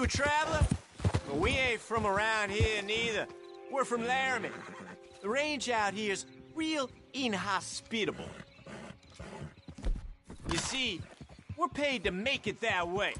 a traveler? Well, we ain't from around here neither. We're from Laramie. The range out here's real inhospitable. You see, we're paid to make it that way.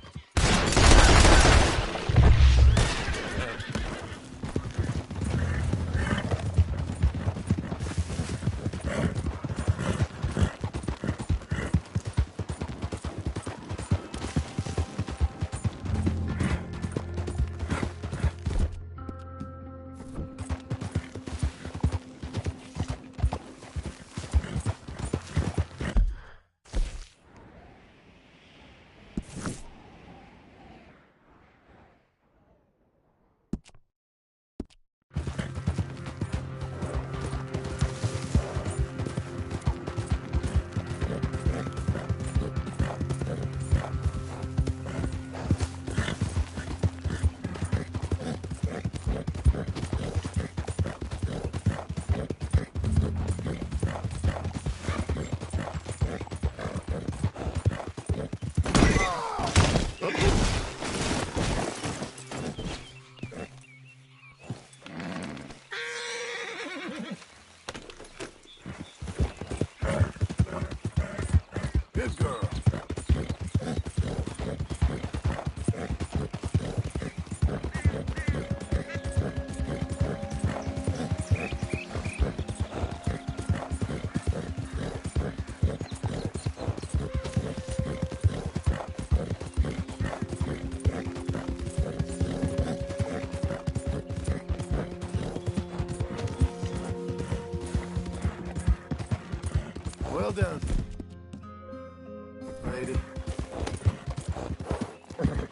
Good girl. Well done, lady.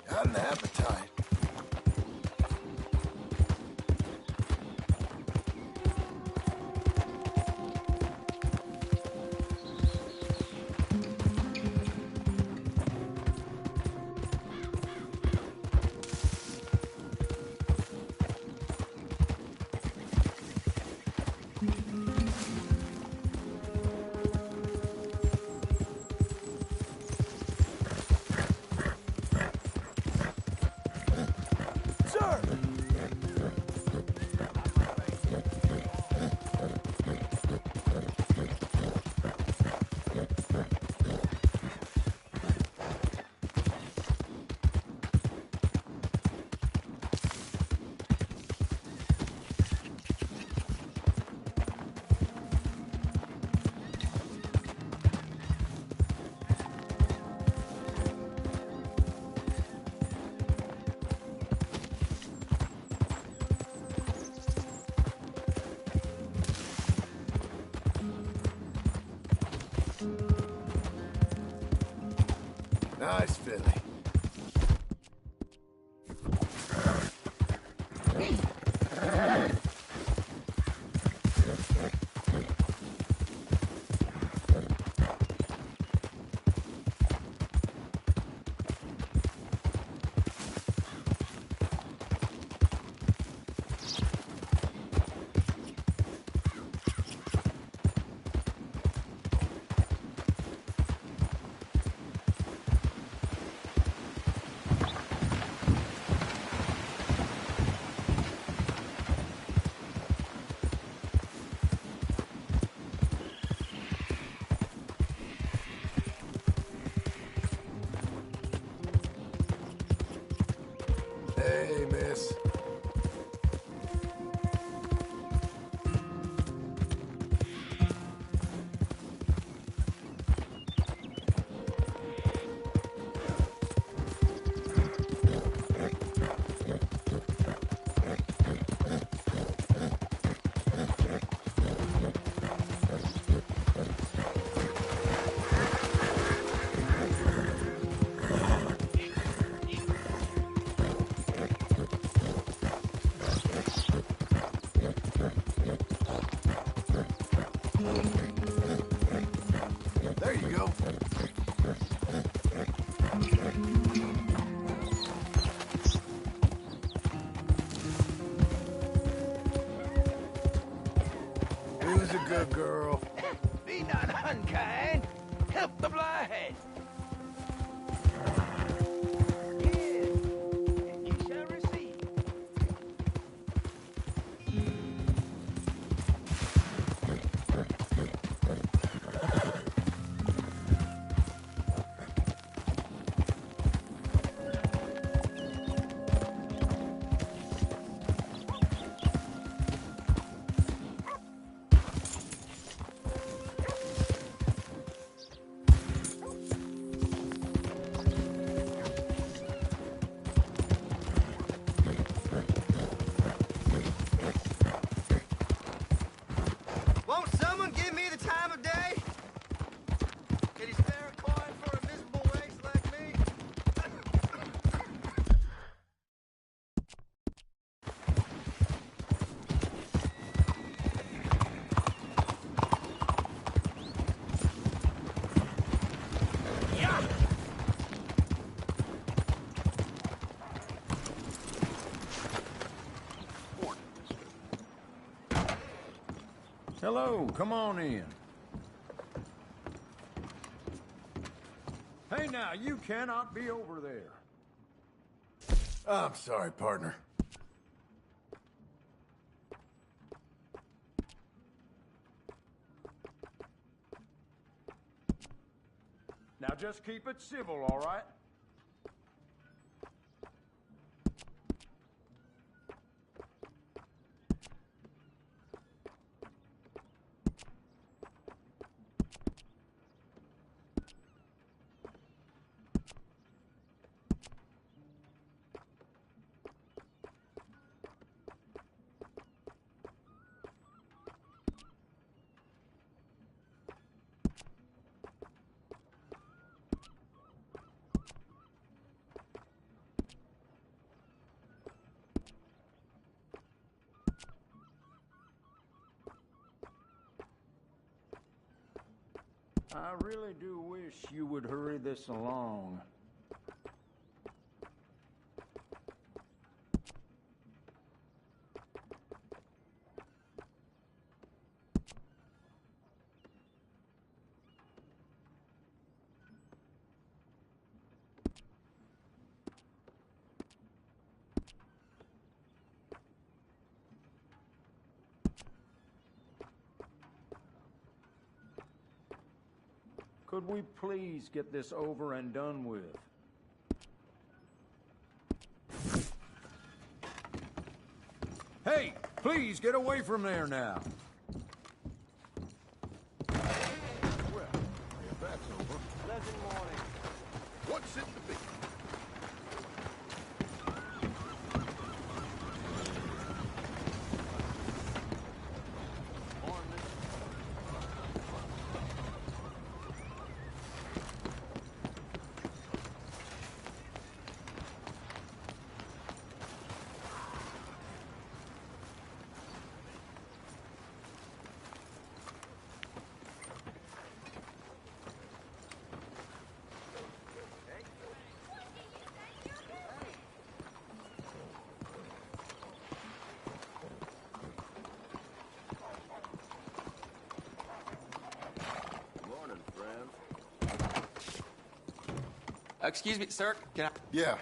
Got an appetite. Nice filly. Hey, miss. There you go. Who's a good girl? Be not unkind. Help the blind. Yes. And you Hello, come on in. Hey now, you cannot be over there. I'm sorry, partner. Now just keep it civil, all right? I really do wish you would hurry this along. Could we please get this over and done with? Hey, please get away from there now. Well, if that's over. Pleasant morning. What's it to be? Excuse me, sir. Can I... Yeah.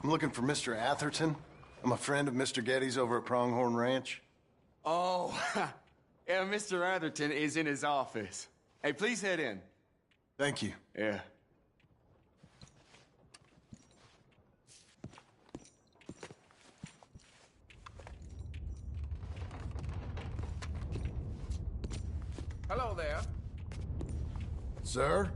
I'm looking for Mr. Atherton. I'm a friend of Mr. Getty's over at Pronghorn Ranch. Oh, yeah, Mr. Atherton is in his office. Hey, please head in. Thank you. Yeah. Hello there. Sir?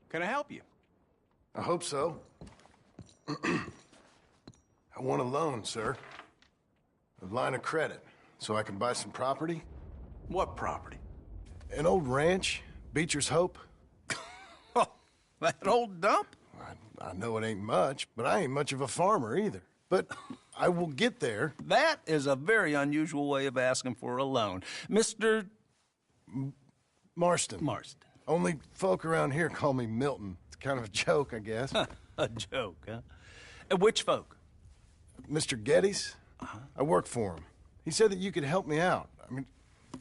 Can I help you? I hope so. I want a loan, sir. A line of credit, so I can buy some property. What property? An old ranch, Beecher's Hope. Oh, that old dump? I know it ain't much, but I ain't much of a farmer either. But I will get there. That is a very unusual way of asking for a loan. Mr. Marston. Marston. Only folk around here call me Milton. It's kind of a joke, I guess. A joke, huh? And which folk? Mr. Getty's? I work for him. He said that you could help me out. I mean,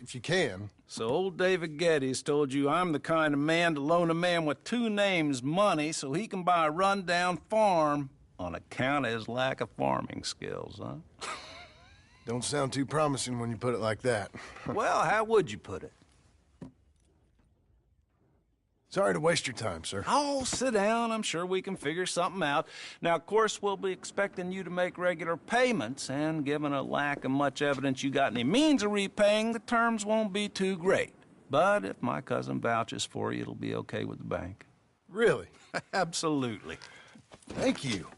if you can. So old David Geddes told you I'm the kind of man to loan a man with two names money so he can buy a rundown farm on account of his lack of farming skills, huh? Don't sound too promising when you put it like that. Well, how would you put it? Sorry to waste your time, sir. Oh, sit down. I'm sure we can figure something out. Now, of course, we'll be expecting you to make regular payments, and given a lack of much evidence you got any means of repaying, the terms won't be too great. But if my cousin vouches for you, it'll be okay with the bank. Really? Absolutely. Thank you.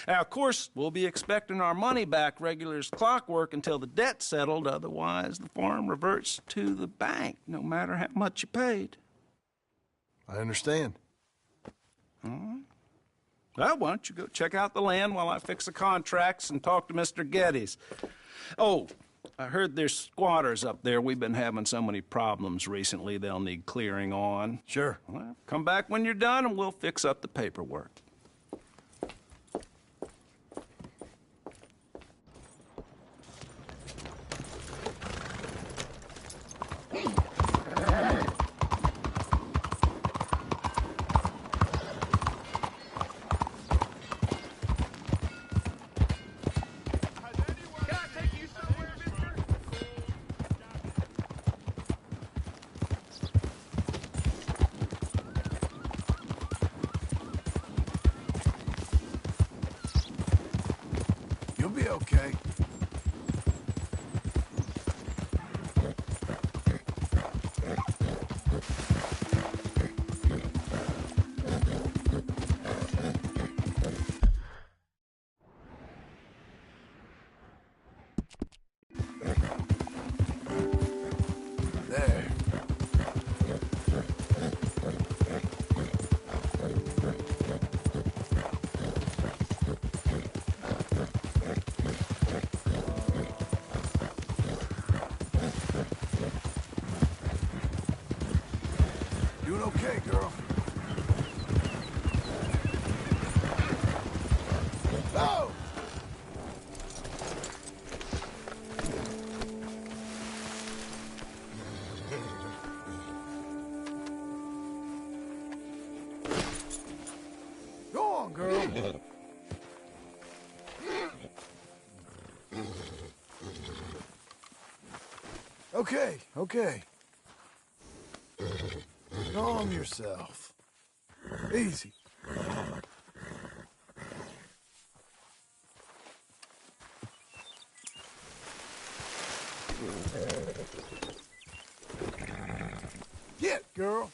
Now, of course, we'll be expecting our money back regular as clockwork until the debt's settled. Otherwise, the farm reverts to the bank, no matter how much you paid. I understand. Well, why don't you go check out the land while I fix the contracts and talk to Mr. Geddes. Oh, I heard there's squatters up there. We've been having so many problems recently, they'll need clearing on. Sure. Well, come back when you're done and we'll fix up the paperwork. okay? There. Doing okay, girl. Oh! Go on, girl. Okay, okay. Calm yourself. Easy. Get, girl.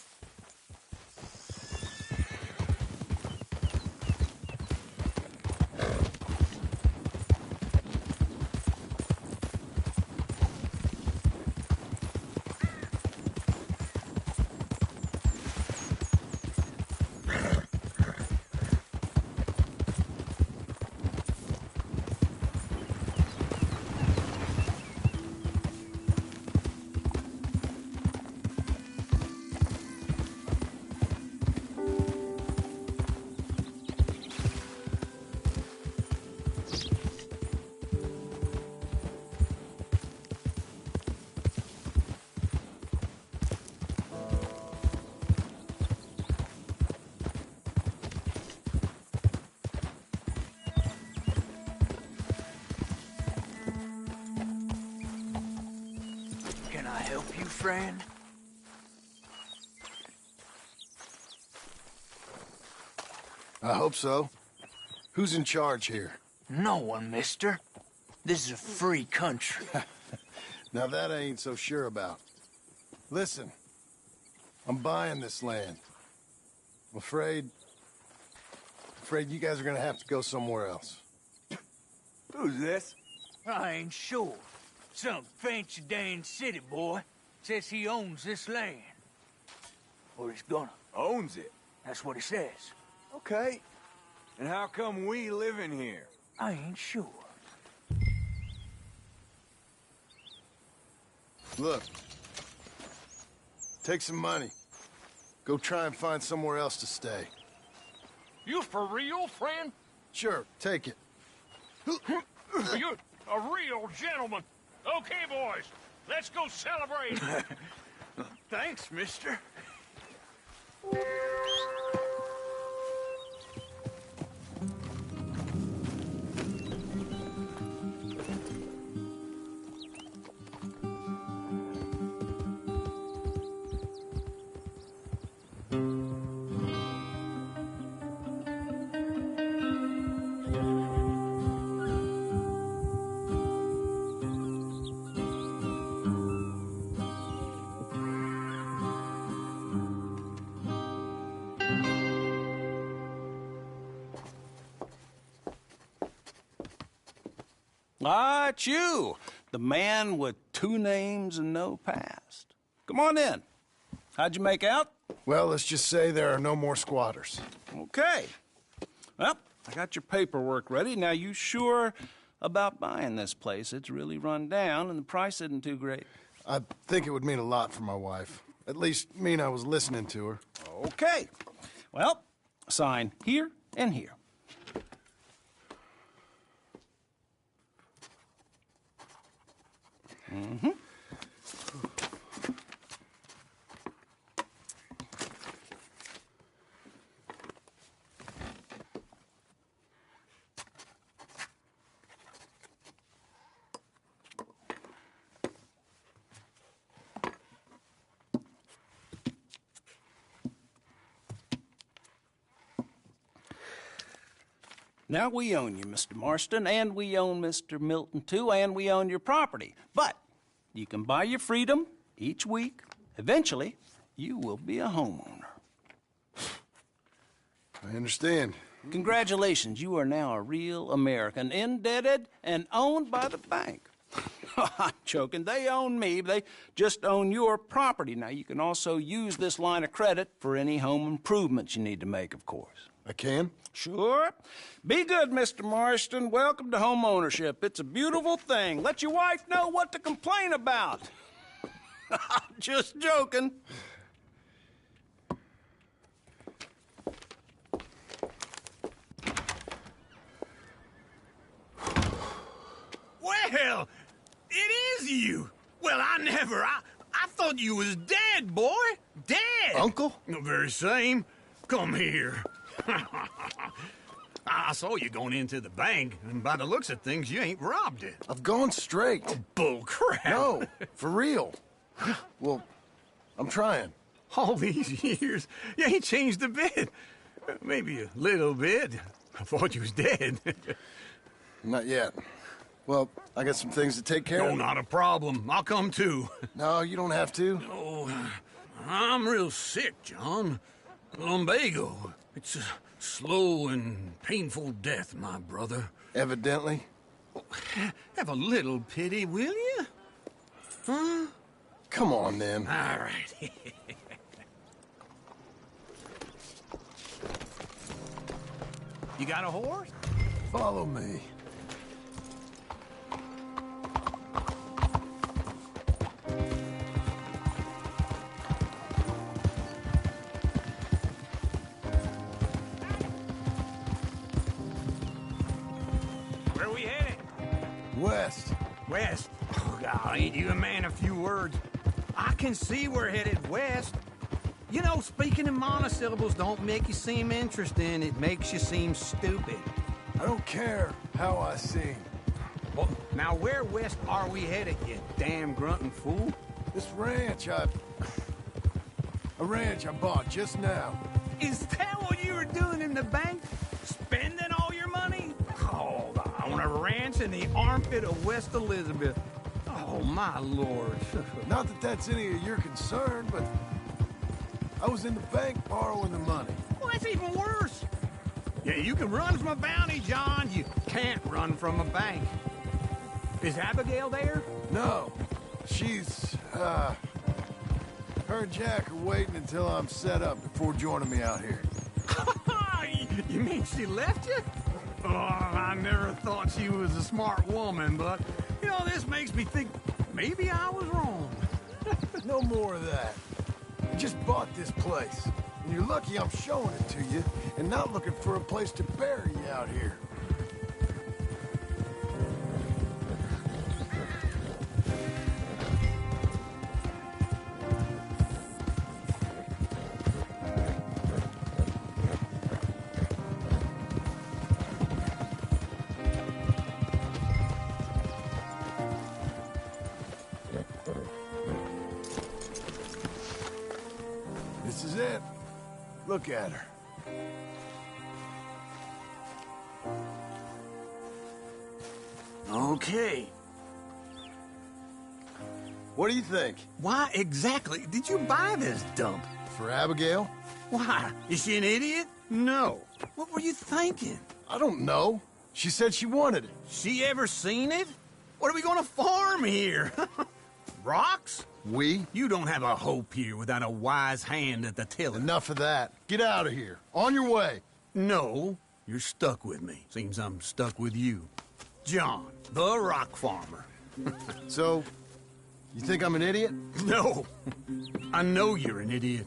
Can I help you, friend? I hope so. Who's in charge here? No one, mister. This is a free country. Now that I ain't so sure about. Listen, I'm buying this land. I'm afraid you guys are gonna have to go somewhere else. Who's this? I ain't sure. Some fancy Dan city boy says he owns this land. Or he's gonna. Owns it. That's what he says. Okay. And how come we live in here? I ain't sure. Look, take some money. Go try and find somewhere else to stay. You for real, friend? Sure, take it. You a real gentleman. Okay, boys, let's go celebrate. Thanks, mister. Ah, it's you, the man with 2 names and no past. Come on in. How'd you make out? Well, let's just say there are no more squatters. Okay. Well, I got your paperwork ready. Now, you sure about buying this place? It's really run down, and the price isn't too great. I think it would mean a lot for my wife. At least mean I was listening to her. Okay. Well, sign here and here. Mm-hmm. Now, we own you, Mr. Marston, and we own Mr. Milton, too, and we own your property. But you can buy your freedom each week. Eventually, you will be a homeowner. I understand. Congratulations, you are now a real American, indebted and owned by the bank. I'm joking. They own me. They just own your property. Now, you can also use this line of credit for any home improvements you need to make, of course. I can? Sure. Be good, Mr. Marston. Welcome to home ownership. It's a beautiful thing. Let your wife know what to complain about. Just joking. Well, it is you. Well, I thought you was dead, boy. Dead. Uncle? The very same. Come here. I saw you going into the bank, and by the looks of things, you ain't robbed it. I've gone straight. Bull crap. No, for real. Well, I'm trying. All these years, you ain't changed a bit. Maybe a little bit. I thought you was dead. Not yet. Well, I got some things to take care No, of. not a problem. I'll come too. No, you don't have to. Oh, I'm real sick, John. Lumbago. It's a slow and painful death, my brother. Evidently. Have a little pity, will you? Huh? Come on, then. All right. You got a horse? Follow me. Where are we headed? West. West. Oh, God, ain't you a man of few words? I can see we're headed west. You know, speaking in monosyllables don't make you seem interesting. It makes you seem stupid. I don't care how I sing. Well, now where west are we headed, you damn grunting fool? This ranch a ranch I bought just now. Is that what you were doing in the bank? Spending all your money? Oh, I want a ranch in the armpit of West Elizabeth. Oh, my lord. Not that that's any of your concern, but I was in the bank borrowing the money. Well, that's even worse. Yeah, you can run from a bounty, John. You can't run from a bank. Is Abigail there? No, she's, her and Jack are waiting until I'm set up before joining me out here. You mean she left you? Oh, I never thought she was a smart woman, but, you know, this makes me think maybe I was wrong. No more of that. I just bought this place, and you're lucky I'm showing it to you and not looking for a place to bury you out here. This is it. Look at her. Okay. What do you think? Why exactly did you buy this dump? For Abigail? Why? Is she an idiot? No. What were you thinking? I don't know. She said she wanted it. She ever seen it? What are we gonna farm here? Rocks? We? You don't have a hope here without a wise hand at the tiller. Enough of that. Get out of here. On your way. No, you're stuck with me. Seems I'm stuck with you. John, the rock farmer. So, you think I'm an idiot? No, I know you're an idiot.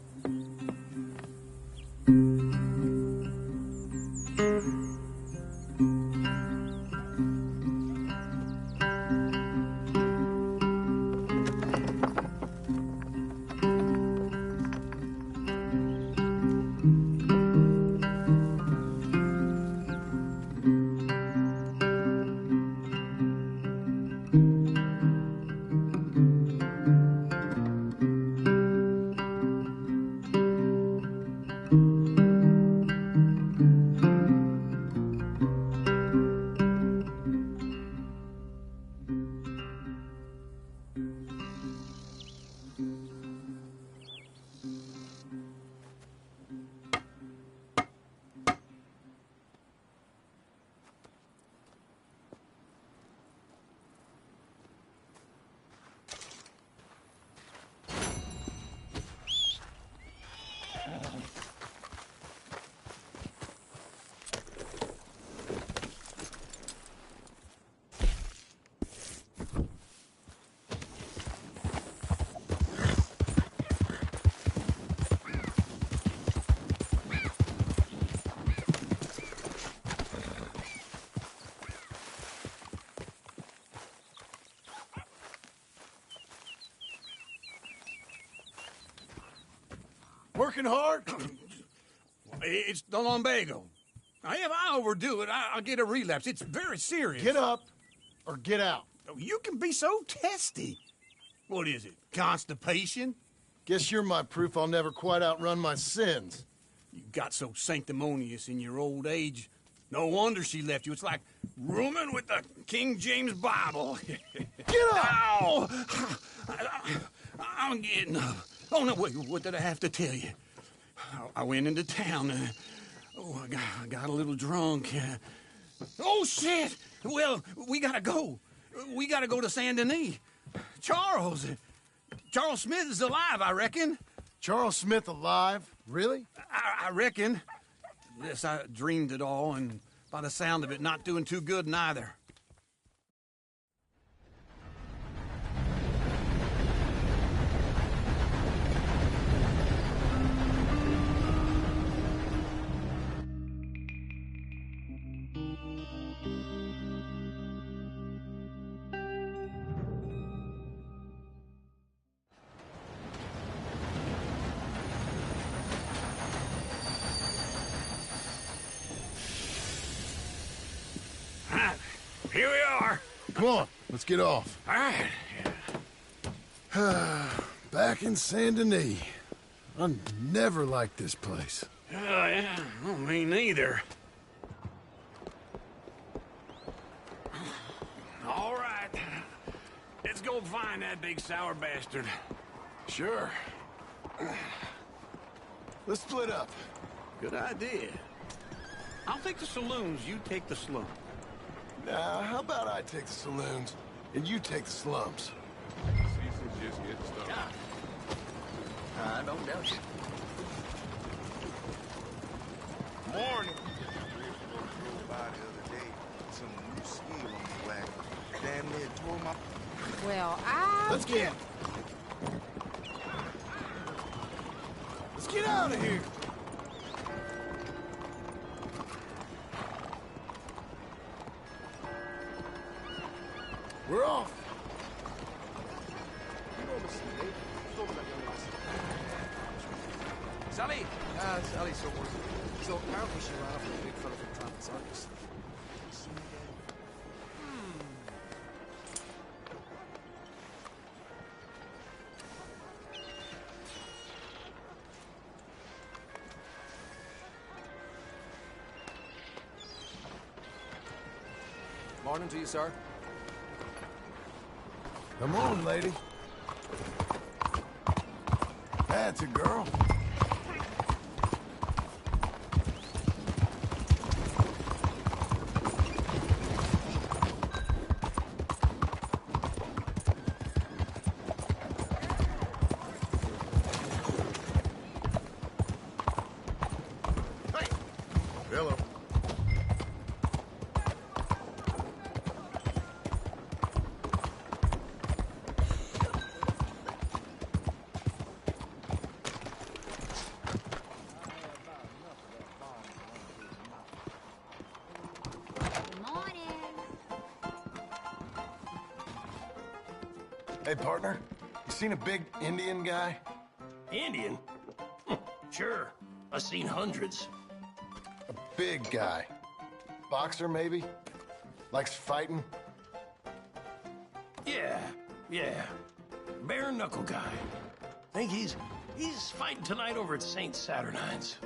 Working hard? It's the lumbago. Now, if I overdo it, I'll get a relapse. It's very serious. Get up or get out. You can be so testy. What is it, constipation? Guess you're my proof I'll never quite outrun my sins. You got so sanctimonious in your old age. No wonder she left you. It's like rooming with the King James Bible. Get up! Ow! I'm getting up. Oh, no, wait, what did I have to tell you? I went into town. I got a little drunk. Oh, shit! Well, we gotta go. We gotta go to Saint Denis. Charles Smith is alive, I reckon. Charles Smith alive? Really? I reckon. Yes, I dreamed it all, and by the sound of it, not doing too good neither. Here we are. Come on, let's get off. All right. Back in Saint Denis. I never liked this place. Yeah, well, me neither. All right. Let's go find that big sour bastard. Sure. Let's split up. Good idea. I'll take the saloons, you take the slum. Now, how about I take the saloons and you take the slums? Season's just getting started. I don't doubt you. Morning. By the other day, some new skill on the wagon. Damn near tore my... Well, Let's get out of here. We're off. Sally! Sally, so apparently she ran up with a big fella from Traffic Circus. Morning to you, sir. Come on, lady. That's a girl. Hello. Hey, partner. You seen a big Indian guy? Indian? Sure. I've seen hundreds. A big guy. Boxer, maybe? Likes fighting? Yeah. Bare knuckle guy. Think he's fighting tonight over at St. Saturnine's.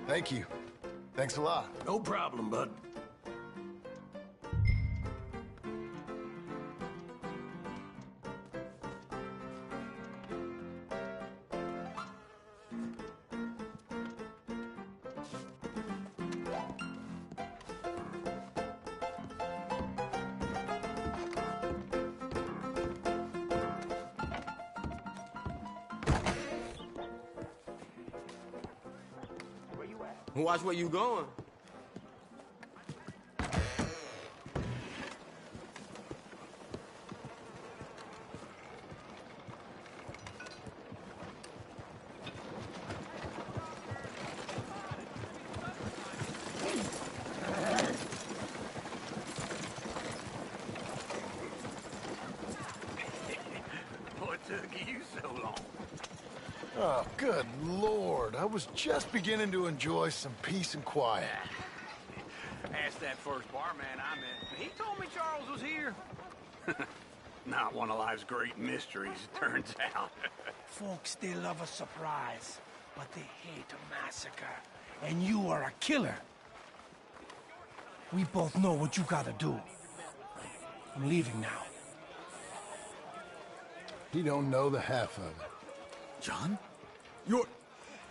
Thank you. Thanks a lot. No problem, bud. Watch where you going. What took you so long? Oh, good Lord. I was just beginning to enjoy some peace and quiet. Asked that first barman I met. He told me Charles was here. Not one of life's great mysteries, it turns out. Folks, they love a surprise, but they hate a massacre. And you are a killer. We both know what you gotta do. I'm leaving now. He don't know the half of it. John?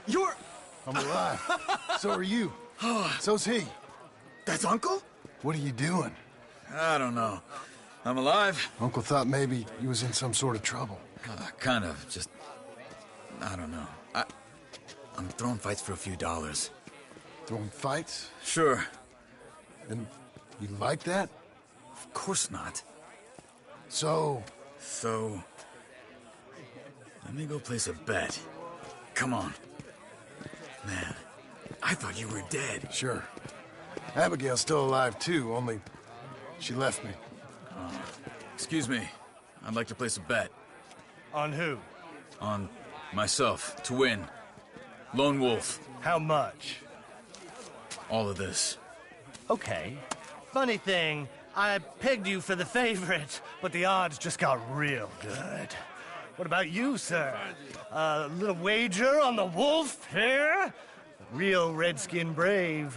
You're... I'm alive. So are you. So's he. That's Uncle? What are you doing? I don't know. I'm alive. Uncle thought maybe he was in some sort of trouble. Kind of. Just... I don't know. I'm throwing fights for a few dollars. Throwing fights? Sure. And you like that? Of course not. So... Let me go place a bet. Come on. Man, I thought you were dead. Sure. Abigail's still alive, too, only she left me. Excuse me. I'd like to place a bet. On who? On myself, to win. Lone Wolf. How much? All of this. Okay. Funny thing, I pegged you for the favorite, but the odds just got real good. What about you, sir? A little wager on the wolf here? Real redskin brave.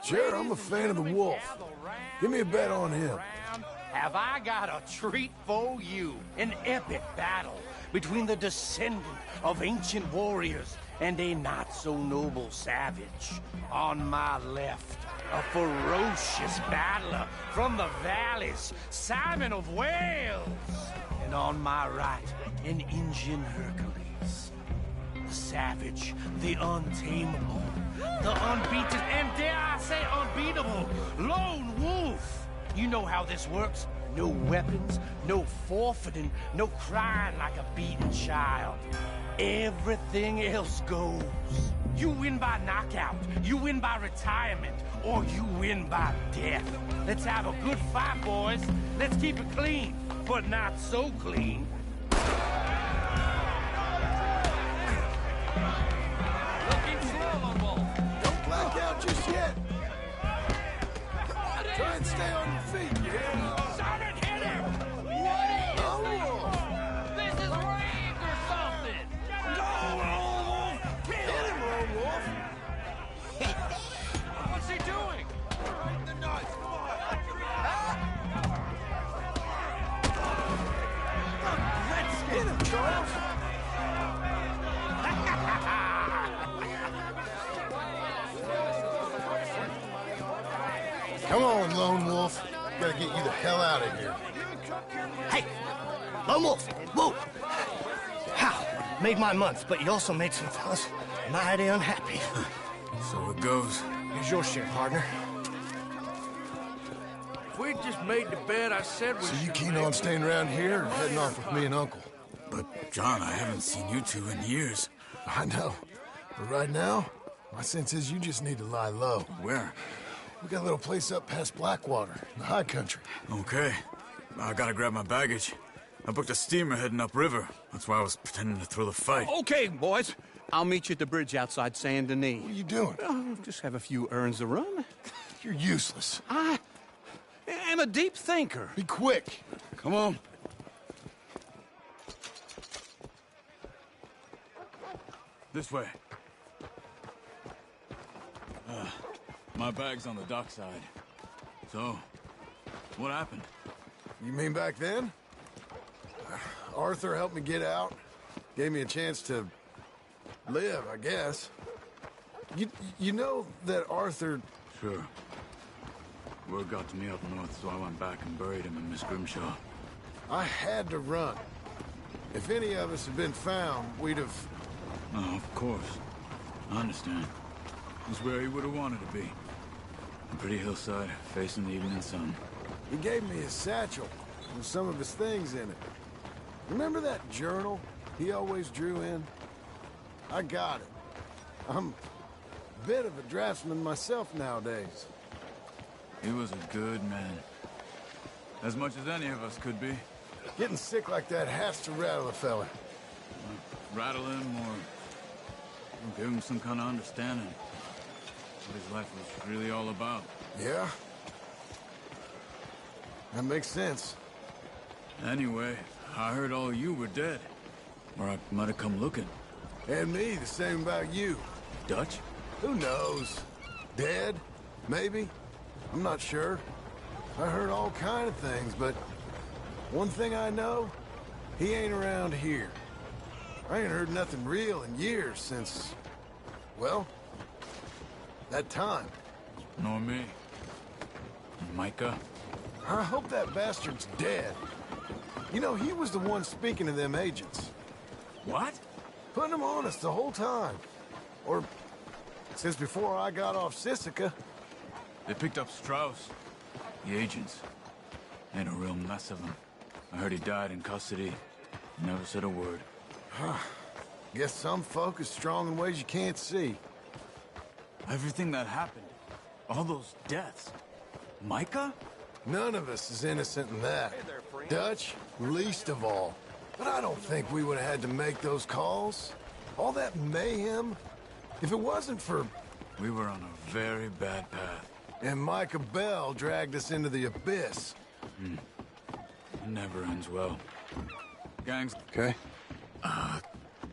Sure, I'm a fan of the wolf. Give me a bet on him. Have I got a treat for you? An epic battle between the descendant of ancient warriors and a not-so-noble savage. On my left, a ferocious battler from the valleys, Simon of Wales. And on my right, an Indian Hercules. The savage, the untamable, the unbeaten, and dare I say unbeatable, Lone Wolf. You know how this works. No weapons, no forfeiting, no crying like a beaten child. Everything else goes. You win by knockout, you win by retirement, or you win by death. Let's have a good fight, boys. Let's keep it clean, but not so clean. Looking slow, Lone Wolf. Don't black out just yet. Try and stay on your feet, you hear? Simon, hit him! What is this? This is rigged or something! Go, Lone Wolf! Hit him, Lone Wolf! What's he doing? The nuts, come on! Let's hit him, Charles! Come on, Lone Wolf. Gotta get you the hell out of here. Hey, Lone Wolf, whoa! How? Made my month, but you also made some fellas mighty unhappy. So it goes. Here's your share, partner. If we just made the bed, I said we So you keen on staying around here or heading off with me and Uncle? But, John, I haven't seen you two in years. I know. But right now, my sense is you just need to lie low. Where? We got a little place up past Blackwater, in the high country. Okay. I gotta grab my baggage. I booked a steamer heading upriver. That's why I was pretending to throw the fight. Okay, boys. I'll meet you at the bridge outside Saint Denis. What are you doing? Oh, just have a few errands to run. You're useless. I am a deep thinker. Be quick. Come on. This way. My bag's on the dockside. So, what happened? You mean back then? Arthur helped me get out. Gave me a chance to live, I guess. You know that Arthur... Sure. Word got to me up north, so I went back and buried him in Miss Grimshaw. I had to run. If any of us had been found, we'd have Oh, of course. I understand. It's where he would have wanted to be. A pretty hillside, facing the evening sun. He gave me his satchel with some of his things in it. Remember that journal he always drew in? I got it. I'm a bit of a draftsman myself nowadays. He was a good man. As much as any of us could be. Getting sick like that has to rattle a fella. Rattle him or give him some kind of understanding what his life was really all about. Yeah? That makes sense. Anyway, I heard all you were dead. Or I might have come looking. And me, the same about you. Dutch? Who knows? Dead? Maybe? I'm not sure. I heard all kind of things, but one thing I know, he ain't around here. I ain't heard nothing real in years since, well, that time. Nor me. Micah? I hope that bastard's dead. You know, he was the one speaking to them agents. What? Putting them on us the whole time. Or since before I got off Sisika. They picked up Strauss. The agents. Made a real mess of him. I heard he died in custody. Never said a word. Guess some folk is strong in ways you can't see. Everything that happened. All those deaths. Micah? None of us is innocent in that. Dutch, least of all. But I don't think we would have had to make those calls. All that mayhem. If it wasn't for... We were on a very bad path. And Micah Bell dragged us into the abyss. It never ends well. Gangs... Okay.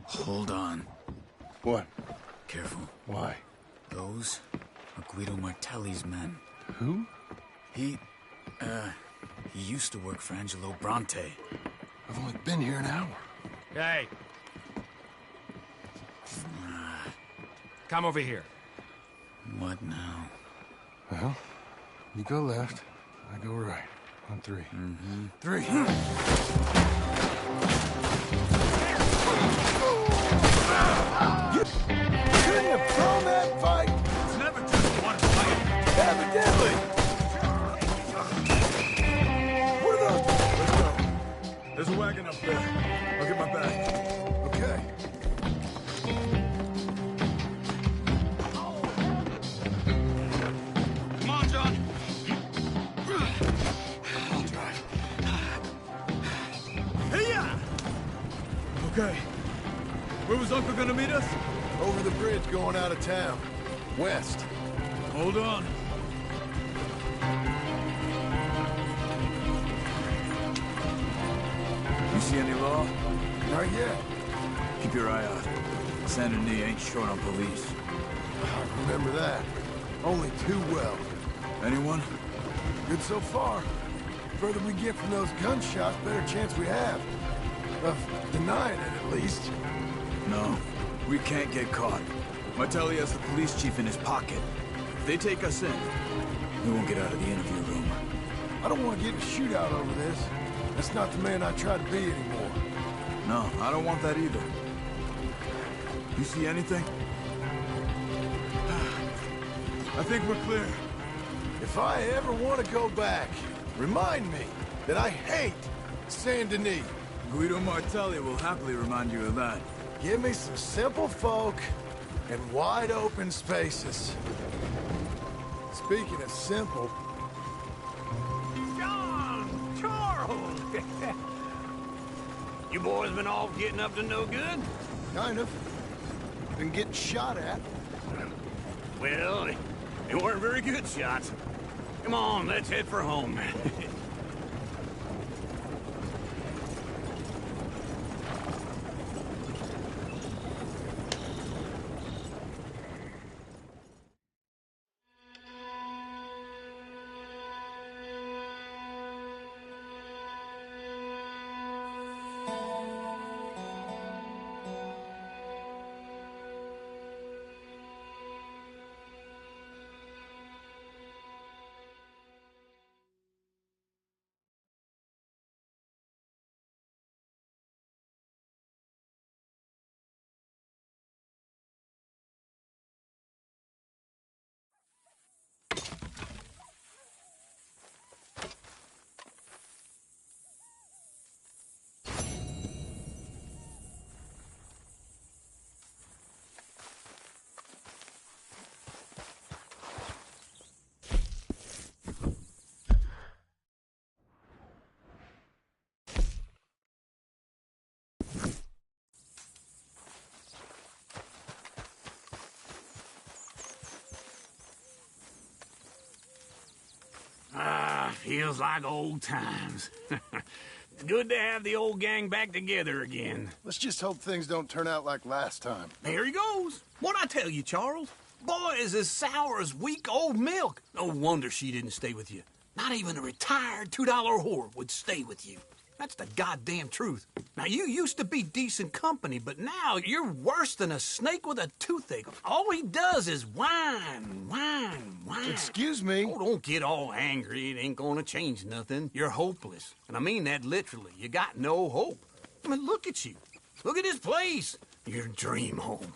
Hold on. What? Careful. Why? Those are Guido Martelli's men. Who? He used to work for Angelo Bronte. I've only been here an hour. Hey. Come over here. What now? Well, you go left, I go right. On three. Mm-hmm. 3. You couldn't have thrown that fight? It's never just one fight. Evidently. What are those? Let's go. There's a wagon up there. I'll get my bag. Okay. Come on, John. I'll drive. Hey-ya! Okay. Where was Uncle gonna meet us? Over the bridge going out of town. West. Hold on. You see any law? Not yet. Keep your eye out. Saint Denis ain't short on police. I remember that. Only too well. Anyone? Good so far. Further we get from those gunshots, better chance we have. Of denying it, at least. No. We can't get caught. Martelli has the police chief in his pocket. If they take us in, we won't get out of the interview room. I don't want to get in a shootout over this. That's not the man I try to be anymore. No, I don't want that either. You see anything? I think we're clear. If I ever want to go back, remind me that I hate Saint Denis. Guido Martelli will happily remind you of that. Give me some simple folk and wide open spaces. Speaking of simple... John! Charles! You boys been all getting up to no good? Kind of. Been getting shot at. Well, they weren't very good shots. Come on, let's head for home. Feels like old times. It's good to have the old gang back together again. Let's just hope things don't turn out like last time. There he goes. What'd I tell you, Charles? Boy is as sour as weak old milk. No wonder she didn't stay with you. Not even a retired $2 whore would stay with you. That's the goddamn truth. Now, you used to be decent company, but now you're worse than a snake with a toothache. All he does is whine. Excuse me? Oh, don't get all angry. It ain't gonna change nothing. You're hopeless. And I mean that literally. You got no hope. I mean, look at you. Look at this place. Your dream home.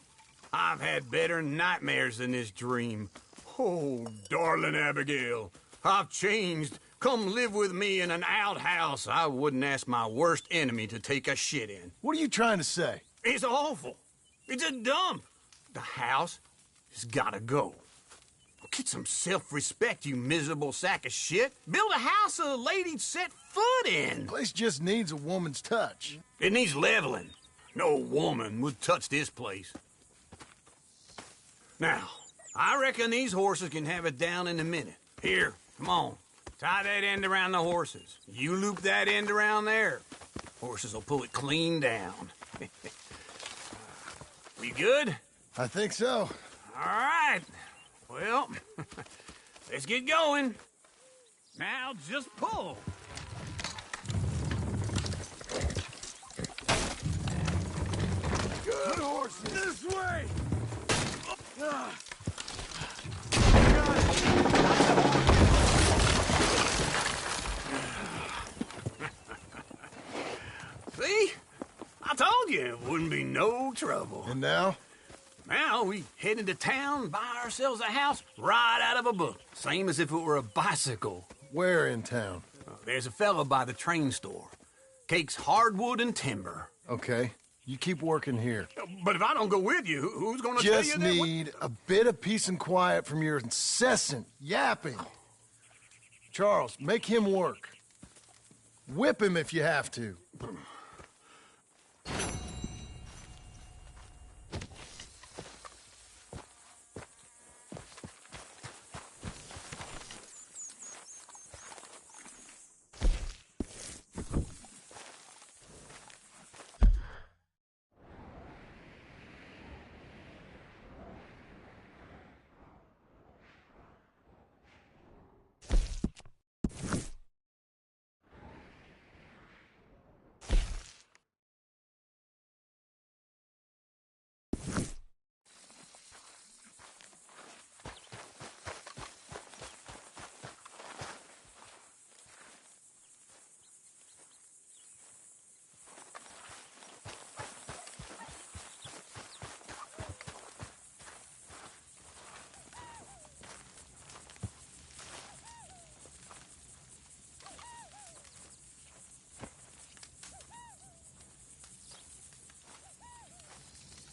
I've had better nightmares than this dream. Oh, darling Abigail, I've changed. Come live with me in an outhouse I wouldn't ask my worst enemy to take a shit in. What are you trying to say? It's awful. It's a dump. The house has gotta go. Get some self-respect, you miserable sack of shit. Build a house a lady'd set foot in. The place just needs a woman's touch. It needs leveling. No woman would touch this place. Now, I reckon these horses can have it down in a minute. Here, come on. Tie that end around the horses. You loop that end around there. Horses will pull it clean down. We good? I think so. All right. Well, let's get going. Now just pull. Good horses. This way! See? I told you it wouldn't be no trouble. And now? Now we head into town, buy ourselves a house right out of a book. Same as if it were a bicycle. Where in town? There's a fella by the train store. Cakes hardwood and timber. Okay. You keep working here. But if I don't go with you, who's gonna tell you Just that? need a bit of peace and quiet from your incessant yapping. Charles, make him work. Whip him if you have to.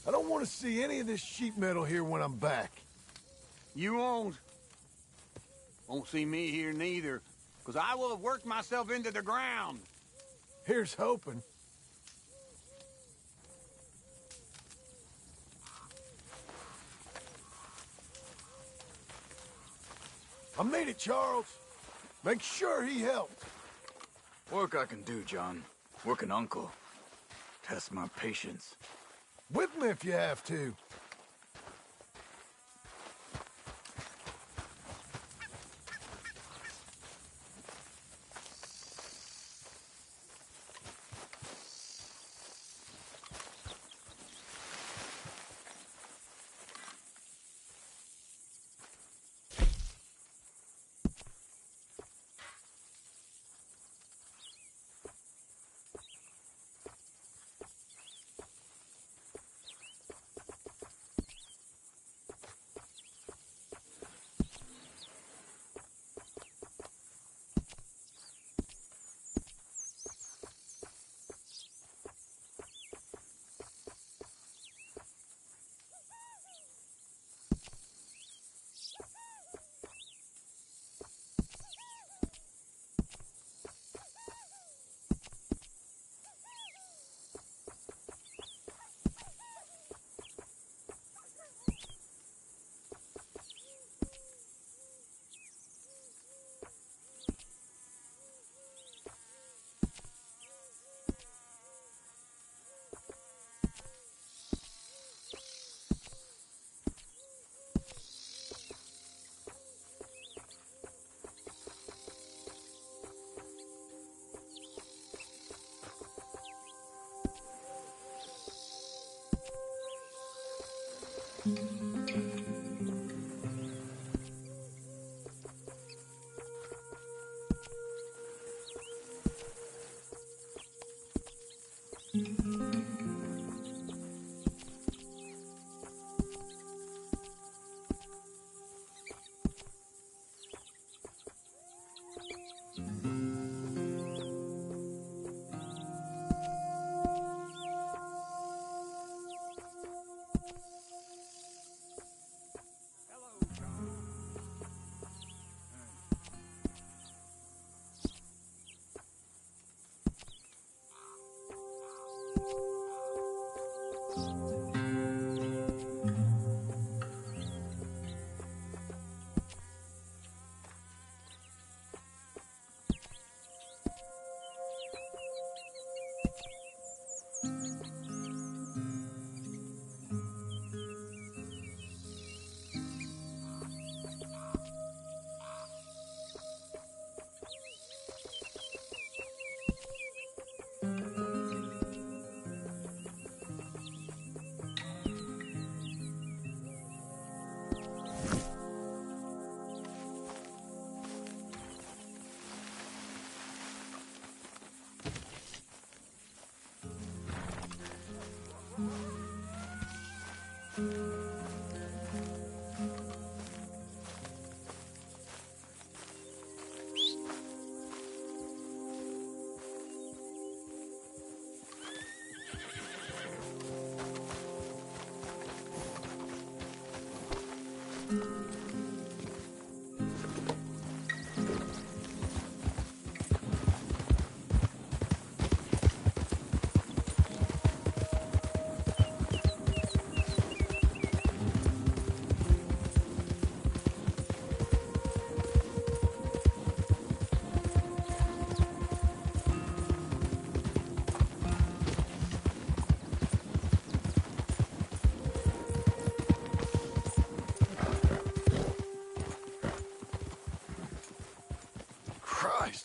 I don't want to see any of this sheet metal here when I'm back. You won't. Won't see me here neither, because I will have worked myself into the ground. Here's hoping. I made it, Charles. Make sure he helped. Work I can do, John. Work an uncle. Test my patience. Whip me if you have to.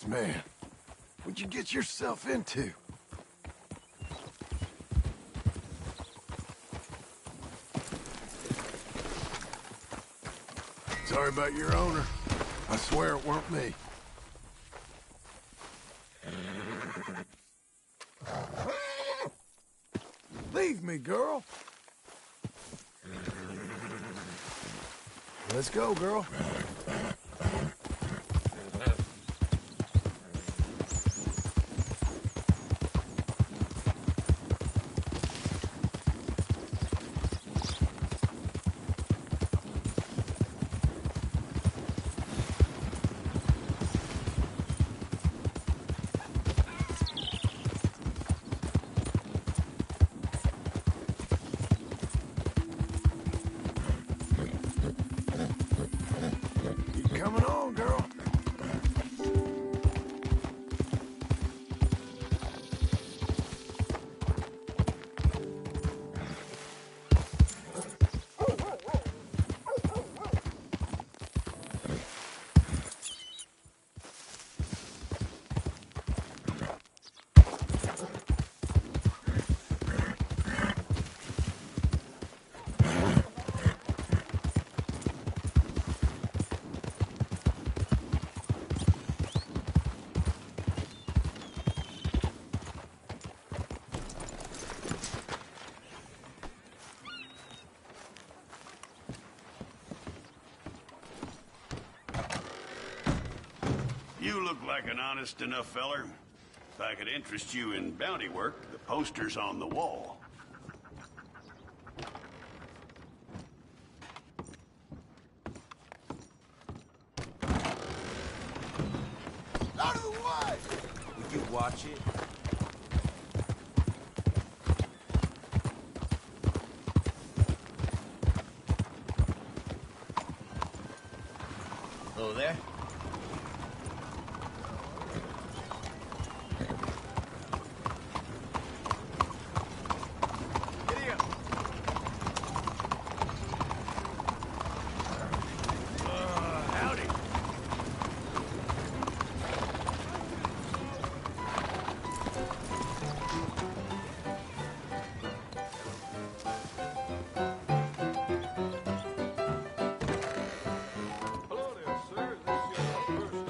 Man, what'd you get yourself into? Sorry about your owner. I swear it weren't me. Leave me, girl. Let's go, girl. Coming on, girl. You look like an honest enough feller. If I could interest you in bounty work, the poster's on the wall. Out of the way! Will you watch it? Hello there.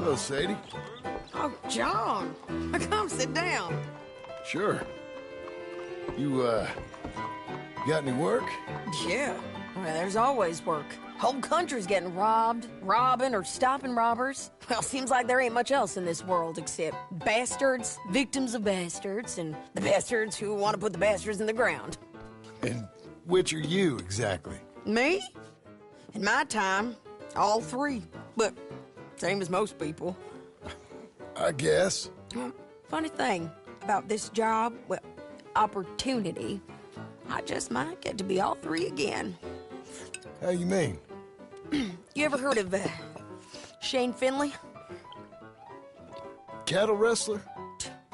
Hello, Sadie. Oh, John. Come sit down. Sure. You, got any work? Yeah. Well, there's always work. Whole country's getting robbed, robbing, or stopping robbers. Well, seems like there ain't much else in this world except bastards, victims of bastards, and the bastards who want to put the bastards in the ground. And which are you, exactly? Me? In my time, all three. But same as most people. I guess. Well, funny thing about this job, well, opportunity, I just might get to be all three again. How you mean? You ever heard of Shane Finley? Cattle wrestler?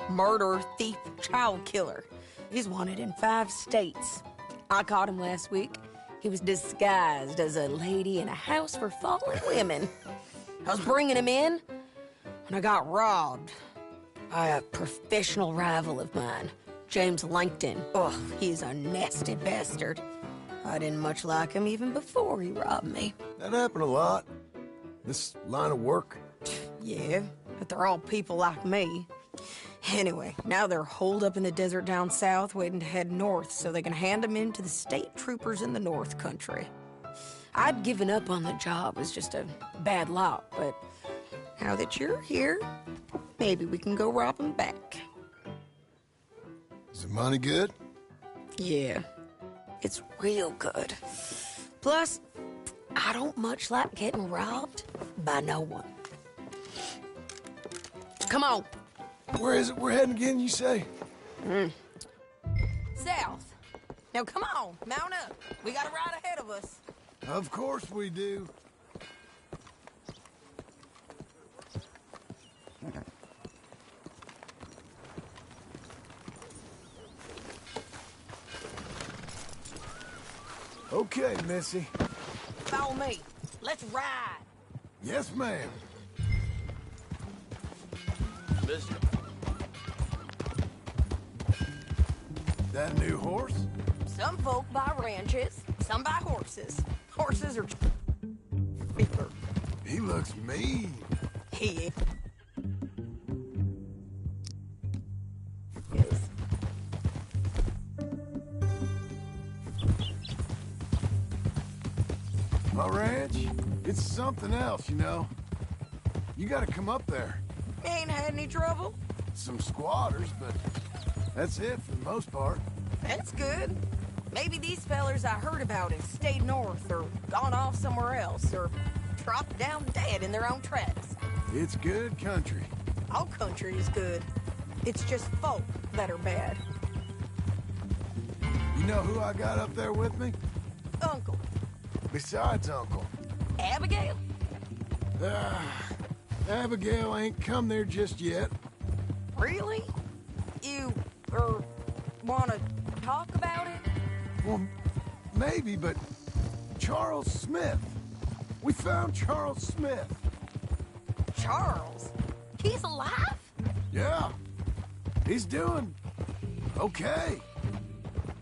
Murderer, thief, child killer. He's wanted in 5 states. I caught him last week. He was disguised as a lady in a house for fallen women. I was bringing him in when I got robbed by a professional rival of mine, James Langton. Oh, he's a nasty bastard. I didn't much like him even before he robbed me. That happened a lot. This line of work. Yeah, but they're all people like me. Anyway, now they're holed up in the desert down south waiting to head north so they can hand them in to the state troopers in the north country. I'd given up on the job as just a bad lot, but now that you're here, maybe we can go rob them back. Is the money good? Yeah, it's real good. Plus, I don't much like getting robbed by no one. Come on. Where is it we're heading again, you say? South. Now come on, mount up. We got a ride ahead of us. Of course we do. Okay, Missy. Follow me. Let's ride. Yes, ma'am. Listen. That new horse? Some folk buy ranches, some buy horses. Horses are cheaper. He looks mean. He is. My ranch? It's something else, you know. You gotta come up there. Ain't had any trouble? Some squatters, but that's it for the most part. That's good. Maybe these fellers I heard about have stayed north or gone off somewhere else or dropped down dead in their own tracks. It's good country. All country is good. It's just folk that are bad. You know who I got up there with me? Uncle. Besides Uncle. Abigail? Abigail ain't come there just yet. Really? You, want to talk about it? Well, maybe, but Charles Smith. We found Charles Smith. Charles? He's alive? Yeah. He's doing okay.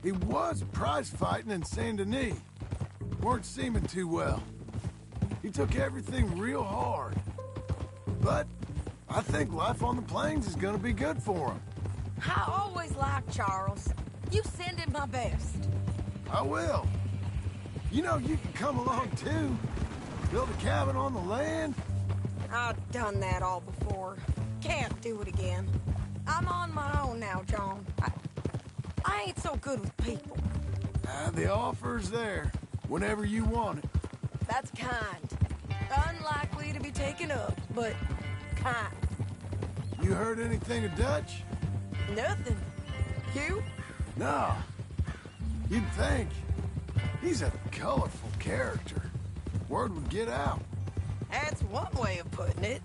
He was prize fighting in Saint Denis. Weren't seeming too well. He took everything real hard. But I think life on the plains is gonna be good for him. I always liked Charles. You send him my best. I will. You know, you can come along too. Build a cabin on the land. I've done that all before. Can't do it again. I'm on my own now, John. I ain't so good with people. The offer's there, whenever you want it. That's kind. Unlikely to be taken up, but kind. You heard anything of Dutch? Nothing. You? No. You'd think. He's a colorful character. Word would get out. That's one way of putting it.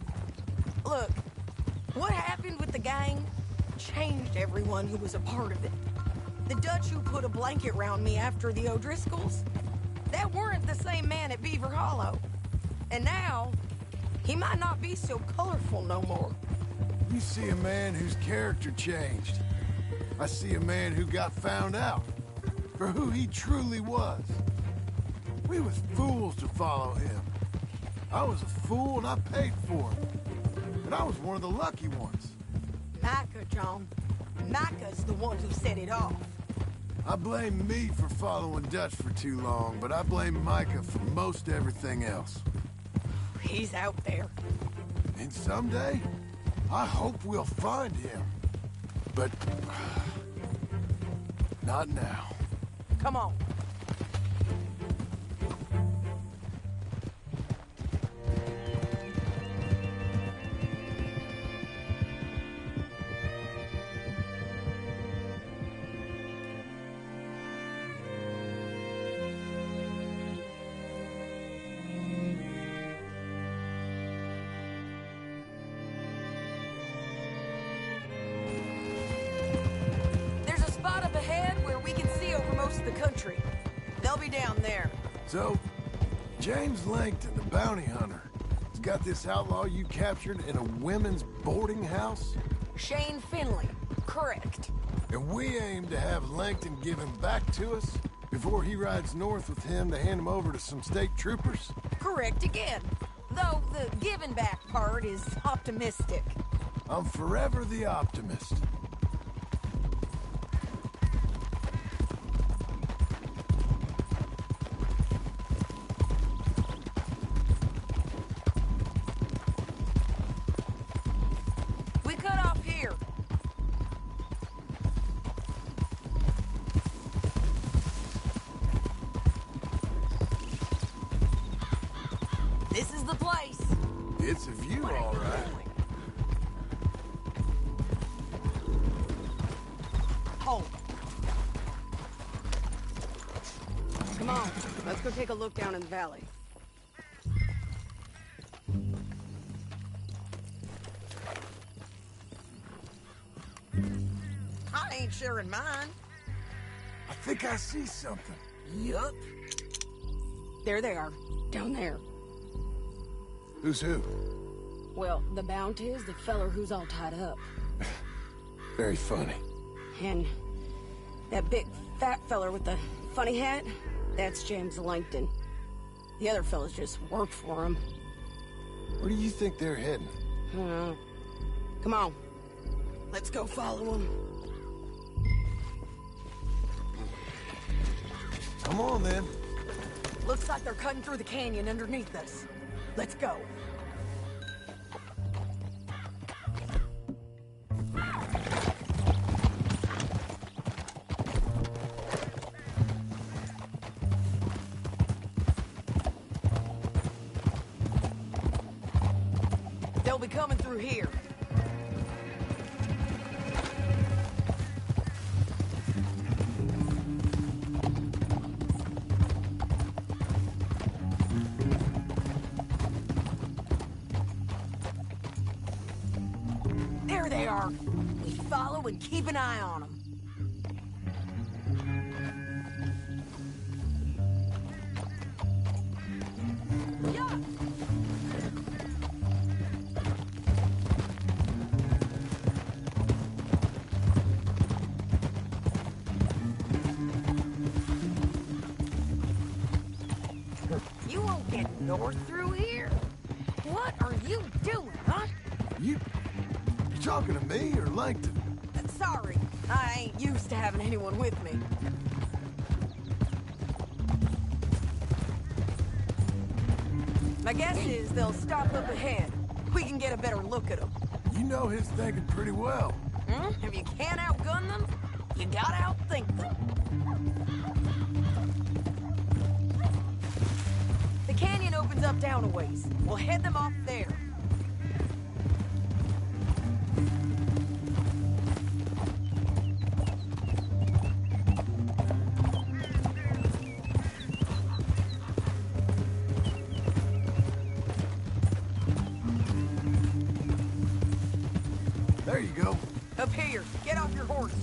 Look, what happened with the gang changed everyone who was a part of it. The Dutch who put a blanket round me after the O'Driscolls, that weren't the same man at Beaver Hollow. And now, he might not be so colorful no more. You see a man whose character changed. I see a man who got found out for who he truly was. We was fools to follow him. I was a fool and I paid for it. and I was one of the lucky ones. Micah, John. Micah's the one who set it off. I blame me for following Dutch for too long, but I blame Micah for most everything else. He's out there. And someday, I hope we'll find him. But... not now. Come on. So, James Langton, the bounty hunter, has got this outlaw you captured in a women's boarding house? Shane Finley, correct. And we aim to have Langton give him back to us before he rides north with him to hand him over to some state troopers? Correct again. Though the giving back part is optimistic. I'm forever the optimist. This is the place. It's a view, all right. Hold. Come on, let's go take a look down in the valley. I ain't sharing mine. I think I see something. Yup. There they are, down there. Who's who? Well, the bounty is the feller who's all tied up. Very funny. And that big fat feller with the funny hat, that's James Langton. The other fellas just work for him. Where do you think they're heading? Come on. Let's go follow them. Come on, then. Looks like they're cutting through the canyon underneath us. Let's go. They'll be coming through here. There they are. We follow and keep an eye on them. You won't get north through here. What are you doing, huh? You talking to me or Langton? Sorry, I ain't used to having anyone with me. My guess is they'll stop up ahead. We can get a better look at them. You know his thinking pretty well. If you can't outgun them, you gotta outthink them. The canyon opens up down a ways. We'll head them off there. There you go. Up here, get off your horse.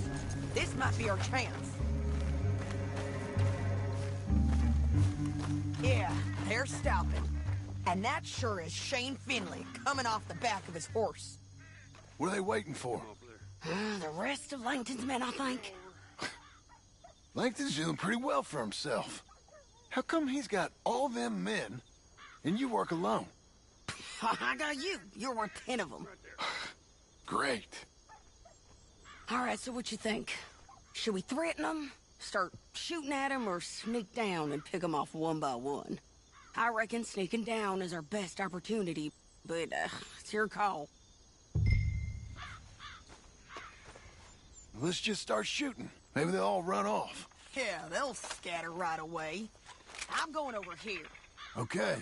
This might be our chance. Yeah, they're stopping. And that sure is Shane Finley coming off the back of his horse. What are they waiting for? The rest of Langton's men, I think. Langton's doing pretty well for himself. How come he's got all them men and you work alone? I got you. You're worth 10 of them. Great. All right, so what you think? Should we threaten them, start shooting at them, or sneak down and pick them off one by one? I reckon sneaking down is our best opportunity, but it's your call. Let's just start shooting. Maybe they'll all run off. Yeah, they'll scatter right away. I'm going over here. Okay.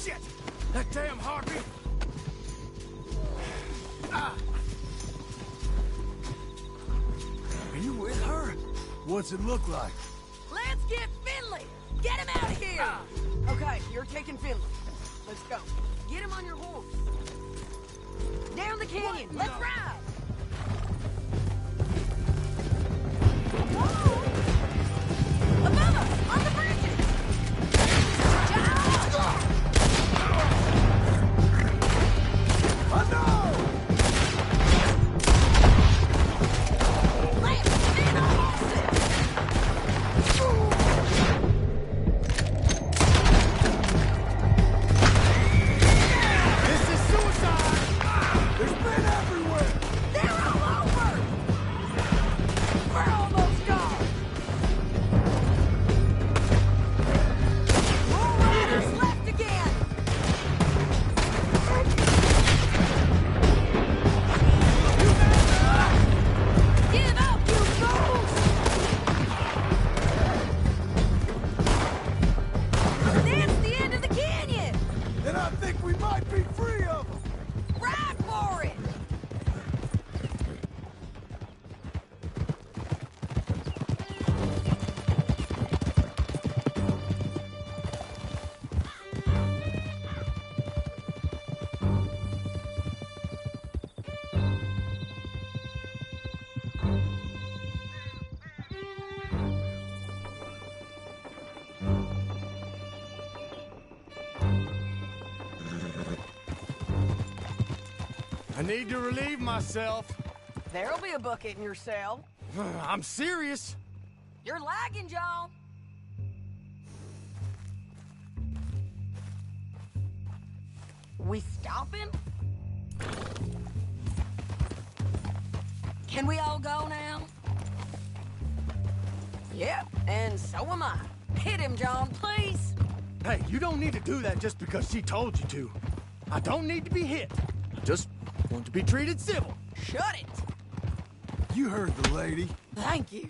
Shit! That damn harpy! Ah! Are you with her? What's it look like? Let's get Finley! Get him out of here! Okay, you're taking Finley. Let's go. Get him on your horse. Down the canyon. Let's ride! Whoa! Above us! On the bridges! Oh no! This is suicide! There's men everywhere! I need to relieve myself. There'll be a bucket in your cell. I'm serious. You're lagging, John. We stopping? Can we all go now? Yep, and so am I. Hit him, John, please. Hey, you don't need to do that just because she told you to. I don't need to be hit. I just want to be treated civil. Shut it. You heard the lady. Thank you.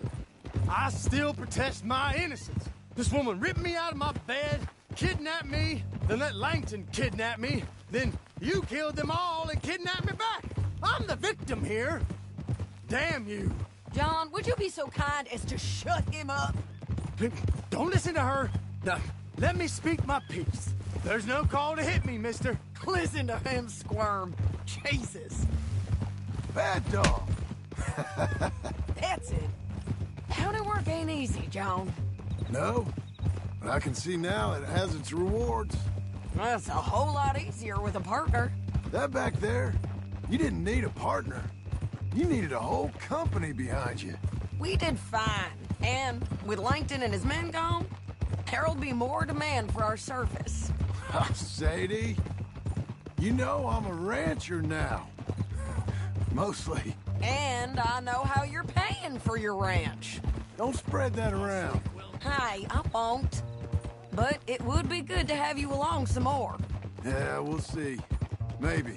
I still protest my innocence. This woman ripped me out of my bed, kidnapped me, then let Langton kidnap me, then you killed them all and kidnapped me back. I'm the victim here. Damn you. John, would you be so kind as to shut him up? Don't listen to her. Now, let me speak my piece. There's no call to hit me, mister. Listen to him squirm. Jesus. Bad dog. That's it. County work ain't easy, John. No, but I can see now it has its rewards. That's a whole lot easier with a partner. That back there, you didn't need a partner. You needed a whole company behind you. We did fine. And with Langton and his men gone, there'll be more demand for our service. Sadie, you know I'm a rancher now. Mostly. And I know how you're paying for your ranch. Don't spread that around. Hey, I won't. But it would be good to have you along some more. Yeah, we'll see. Maybe.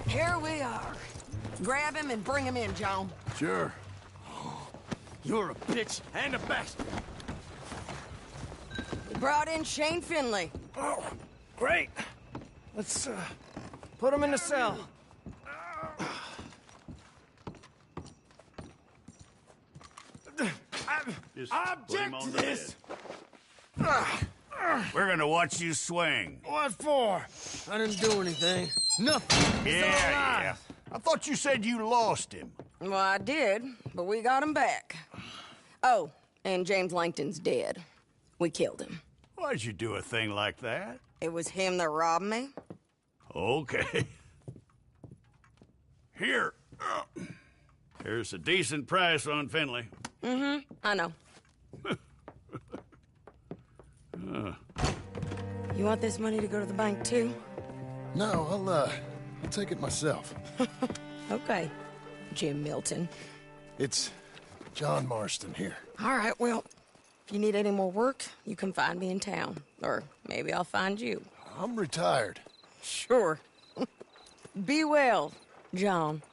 Here we are. Grab him and bring him in, John. Sure. You're a bitch and a bastard. We brought in Shane Finley. Oh, great. Let's, put him in the cell. I object to this. We're gonna watch you swing. What for? I didn't do anything. Nothing. It's all Yeah. I thought you said you lost him. Well, I did, but we got him back. Oh, and James Langton's dead. We killed him. Why'd you do a thing like that? It was him that robbed me. Okay. Here. Here's a decent price on Finley. Mm-hmm, I know. You want this money to go to the bank, too? No, I'll take it myself. Okay, Jim Milton. It's John Marston here. All right, well, if you need any more work, you can find me in town. Or maybe I'll find you. I'm retired. Sure. Be well, John.